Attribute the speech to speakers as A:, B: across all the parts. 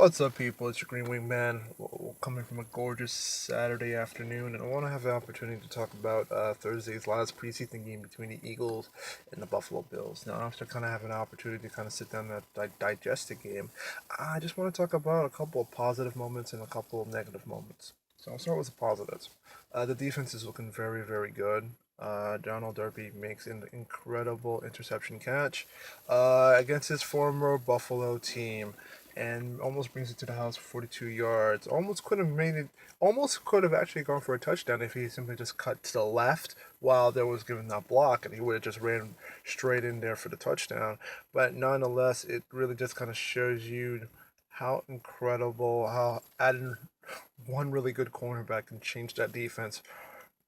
A: What's up, people? It's your Green Wing Man, coming from a gorgeous Saturday afternoon, and I want to have the opportunity to talk about Thursday's last preseason game between the Eagles and the Buffalo Bills. Now, after kind of having an opportunity to kind of sit down and digest the game, I just want to talk about a couple of positive moments and a couple of negative moments. So I'll start with the positives. The defense is looking very, very good. Donald Derby makes an incredible interception catch against his former Buffalo team and almost brings it to the house for 42 yards. Almost could have actually gone for a touchdown if he simply just cut to the left while there was given that block, and he would have just ran straight in there for the touchdown. But nonetheless, it really just kind of shows you how incredible, how adding one really good cornerback can change that defense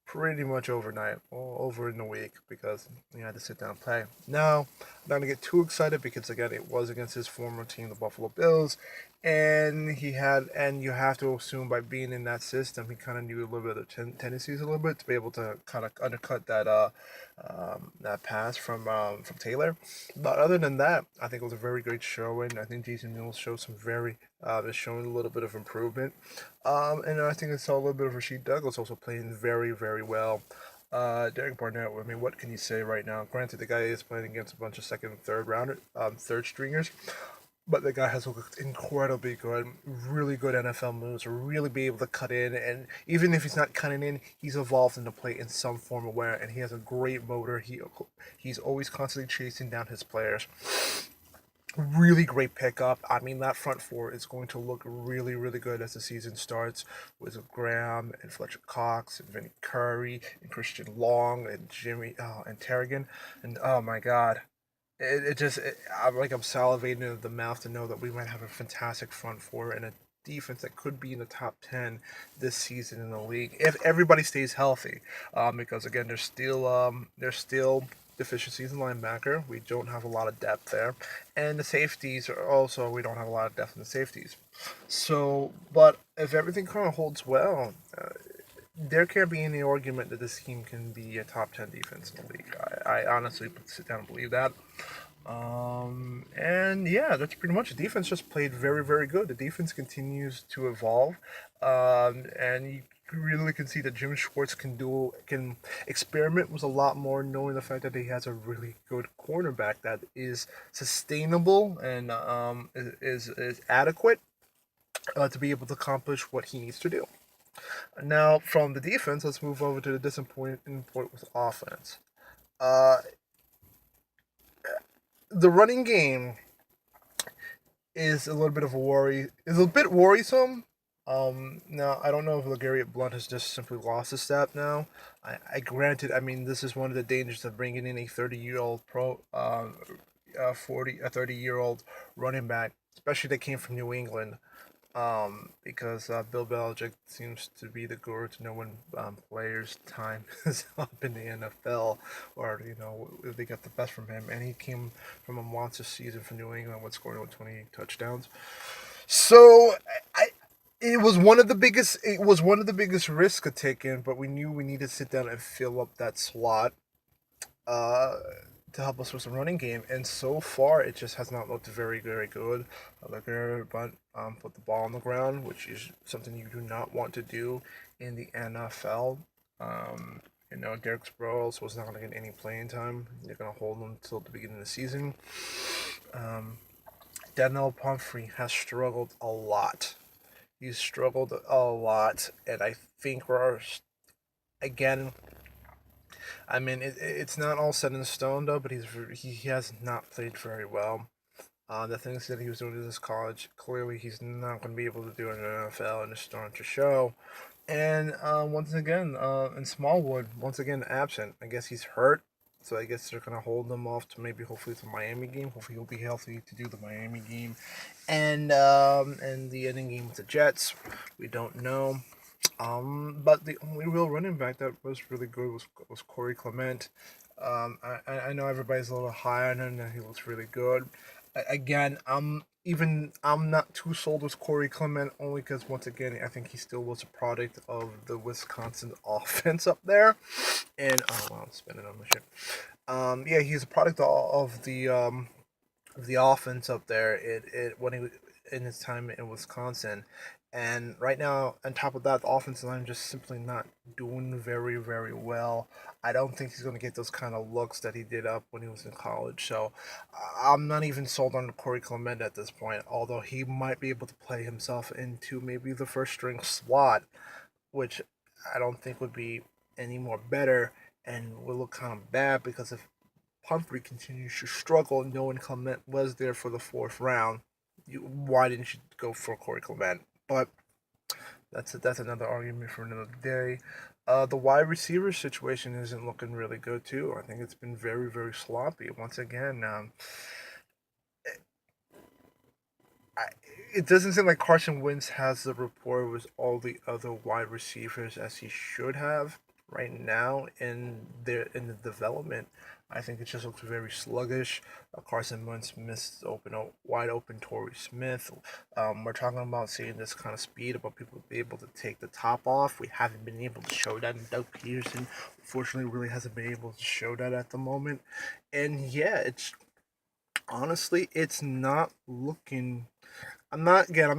A: pretty much overnight, or over in a week, because he had to sit down and play. Now, I'm not gonna get too excited because again, it was against his former team, the Buffalo Bills, and you have to assume by being in that system, he kind of knew a little bit of the tendencies a little bit to be able to kind of undercut that pass from Taylor. But other than that, I think it was a very great showing. I think Jason Mills showed some very is showing a little bit of improvement. And I think I saw a little bit of Rasheed Douglas also playing very, very well. Derek Barnett, I mean, what can you say right now? Granted, the guy is playing against a bunch of second and third stringers, but the guy has looked incredibly good, really good NFL moves, really be able to cut in, and even if he's not cutting in, he's evolved into play in some form or way, and he has a great motor. He's always constantly chasing down his players. Really great pickup. I mean, that front four is going to look really, really good as the season starts with Graham and Fletcher Cox and Vinny Curry and Christian Long and Jimmy and Terrigan. And oh my God, I'm salivating at the mouth to know that we might have a fantastic front four and a defense that could be in the top 10 this season in the league if everybody stays healthy. Because again, there's still deficiencies in linebacker. We don't have a lot of depth there, and the safeties are also we don't have a lot of depth in the safeties. So, but if everything kind of holds well, there can't be any argument that this team can be a top 10 defense in the league. I honestly sit down and believe that. And yeah, that's pretty much it. The defense just played very, very good. The defense continues to evolve. And you really can see that Jim Schwartz can experiment with a lot more, knowing the fact that he has a really good cornerback that is sustainable and is adequate to be able to accomplish what he needs to do. Now, from the defense, let's move over to the disappointing point with offense. Uh, the running game is a little bit of a worry. Is a bit worrisome. Now I don't know if LeGarrette Blunt has just simply lost his step now. I granted, I mean, this is one of the dangers of bringing in a 30-year-old pro, 30-year-old running back, especially that came from New England. Because Bill Belichick seems to be the guru to know when players' time is up in the NFL, or if they get the best from him. And he came from a monster season for New England with scoring with 28 touchdowns. So I, it was one of the biggest. It was one of the biggest risks to take in, but we knew we needed to sit down and fill up that slot. Uh, to help us with the running game, and so far it just has not looked very, very good. But put the ball on the ground, which is something you do not want to do in the NFL. Derek Sproles was not going to get any playing time. They're going to hold him until the beginning of the season. Um, Daniel Pumphrey has struggled a lot. He's struggled a lot, and I think we're again. I mean, it's not all set in stone though, but he has not played very well. The things that he was doing in this college, clearly he's not going to be able to do in the NFL, and it's starting to show. And once again, in Smallwood, once again absent. I guess he's hurt, so I guess they're going to hold him off to maybe hopefully the Miami game. Hopefully he'll be healthy to do the Miami game, and the ending game with the Jets. We don't know. But the only real running back that was really good was Corey Clement. I know everybody's a little high on him, and he looks really good. Again, I'm not too sold with Corey Clement only because once again I think he still was a product of the Wisconsin offense up there, and oh wow, I'm spinning on my shit. Yeah, he's a product of the offense up there. It when he in his time in Wisconsin. And right now, on top of that, the offensive line just simply not doing very, very well. I don't think he's going to get those kind of looks that he did up when he was in college. So I'm not even sold on Corey Clement at this point, although he might be able to play himself into maybe the first string slot, which I don't think would be any more better and would look kind of bad because if Pumphrey continues to struggle, knowing Clement was there for the fourth round, why didn't you go for Corey Clement? But that's another argument for another day. The wide receiver situation isn't looking really good too. I think it's been very, very sloppy. Once again, I, it doesn't seem like Carson Wentz has the rapport with all the other wide receivers as he should have right now in the development. I think it just looks very sluggish. Carson Wentz missed wide open Torrey Smith. We're talking about seeing this kind of speed, about people be able to take the top off. We haven't been able to show that. And Doug Peterson, unfortunately, really hasn't been able to show that at the moment. And yeah, it's honestly, it's not looking. I'm not gonna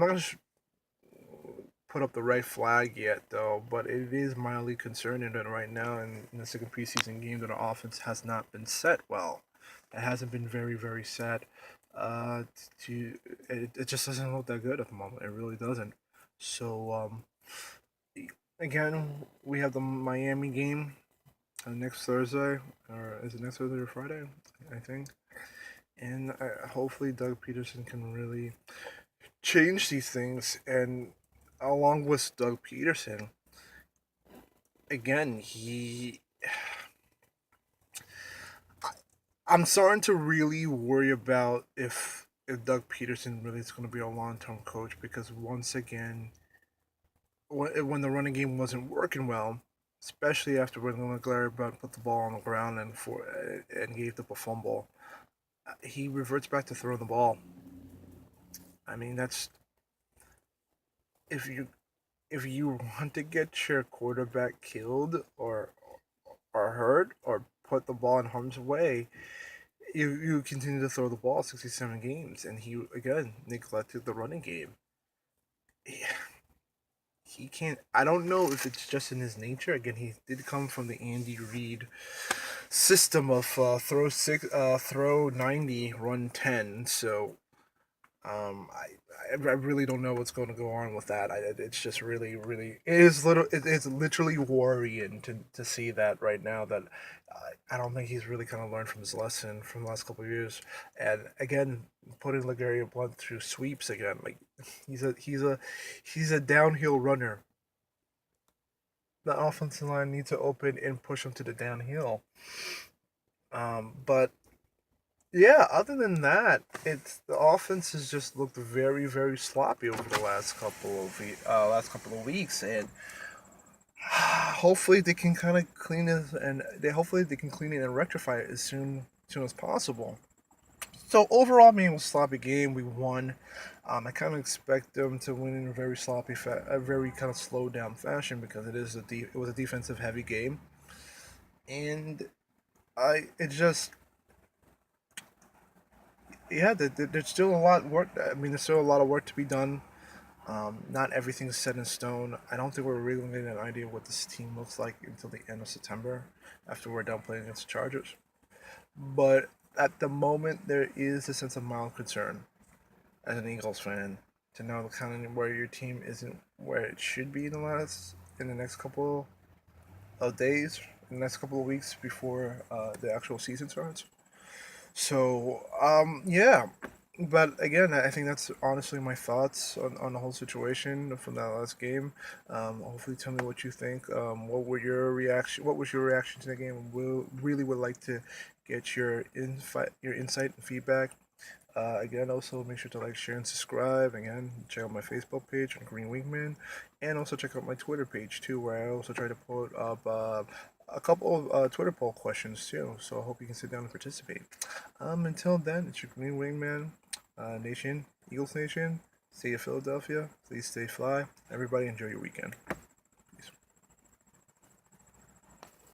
A: put up the right flag yet, though, but it is mildly concerning that right now in the second preseason game that our offense has not been set well. It hasn't been very, very set. Uh, it just doesn't look that good at the moment. It really doesn't. So again, we have the Miami game next Thursday, or is it next Thursday or Friday? I think. And hopefully Doug Peterson can really change these things. And along with Doug Peterson, again, I'm starting to really worry about if Doug Peterson really is going to be a long term coach because once again, when the running game wasn't working well, especially after when Larry Brown put the ball on the ground and gave up a fumble, he reverts back to throwing the ball. I mean, that's if you if you want to get your quarterback killed or hurt or put the ball in harm's way, you continue to throw the ball 67 games, and he again neglected the running game. He can't. I don't know if it's just in his nature. Again, he did come from the Andy Reid system of throw 90, run 10. So I really don't know what's going to go on with that. It's just really, really, it's literally worrying to see that right now that I don't think he's really kind of learned from his lesson from the last couple of years. And again, putting Legaria Blunt through sweeps again, like he's a downhill runner. The offensive line needs to open and push him to the downhill. But yeah, other than that, it's the offense has just looked very, very sloppy over the last couple of weeks, and hopefully they can kind of clean it, and they hopefully they can clean it and rectify it as soon as possible. So overall, I mean, it was a sloppy game. We won. I kind of expect them to win in a very a very kind of slowed down fashion because it was a defensive heavy game, and it just yeah, there's still a lot of work. I mean, there's still a lot of work to be done. Not everything's set in stone. I don't think we're really going to get an idea of what this team looks like until the end of September, after we're done playing against the Chargers. But at the moment, there is a sense of mild concern as an Eagles fan to know kind of where your team isn't where it should be in the next couple of days, in the next couple of weeks before the actual season starts. So, yeah. But again, I think that's honestly my thoughts on the whole situation from that last game. Hopefully, tell me what you think. What were your reaction? What was your reaction to the game? We really would like to get your insight and feedback. Again, also make sure to like, share, and subscribe. Again, check out my Facebook page on Green Wingman, and also check out my Twitter page too, where I also try to put up a couple of Twitter poll questions too. So I hope you can sit down and participate. Until then, it's your Green Wingman Nation, Eagles Nation, State of Philadelphia. Please stay fly. Everybody, enjoy your weekend.